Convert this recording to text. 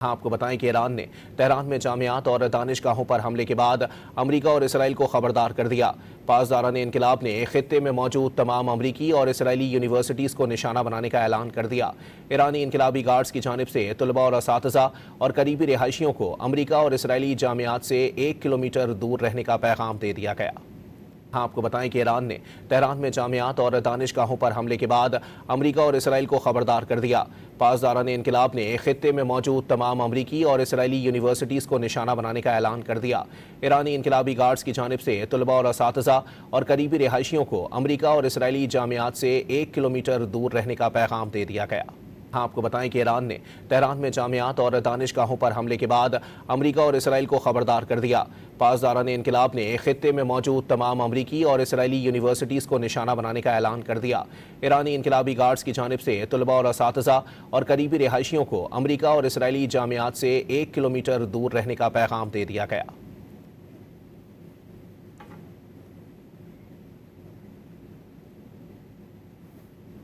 آپ کو بتائیں کہ ایران نے تہران میں جامعات اور دانشگاہوں پر حملے کے بعد امریکہ اور اسرائیل کو خبردار کر دیا۔ پاسداران انقلاب نے خطے میں موجود تمام امریکی اور اسرائیلی یونیورسٹیز کو نشانہ بنانے کا اعلان کر دیا۔ ایرانی انقلابی گارڈز کی جانب سے طلباء اور اساتذہ اور قریبی رہائشیوں کو امریکہ اور اسرائیلی جامعات سے 1 کلومیٹر دور رہنے کا پیغام دے دیا گیا۔ آپ کو بتائیں کہ ایران نے تہران میں جامعات اور دانشگاہوں پر حملے کے بعد امریکہ اور اسرائیل کو خبردار کر دیا۔ پاسداران انقلاب نے خطے میں موجود تمام امریکی اور اسرائیلی یونیورسٹیز کو نشانہ بنانے کا اعلان کر دیا۔ ایرانی انقلابی گارڈز کی جانب سے طلباء اور اساتذہ اور قریبی رہائشیوں کو امریکہ اور اسرائیلی جامعات سے 1 کلومیٹر دور رہنے کا پیغام دے دیا گیا۔ آپ کو بتائیں کہ ایران نے تہران میں جامعات اور دانشگاہوں پر حملے کے بعد امریکہ اور اسرائیل کو خبردار کر دیا۔ پاسداران انقلاب نے خطے میں موجود تمام امریکی اور اسرائیلی یونیورسٹیز کو نشانہ بنانے کا اعلان کر دیا۔ ایرانی انقلابی گارڈز کی جانب سے طلباء اور اساتذہ اور قریبی رہائشیوں کو امریکہ اور اسرائیلی جامعات سے 1 کلومیٹر دور رہنے کا پیغام دے دیا گیا۔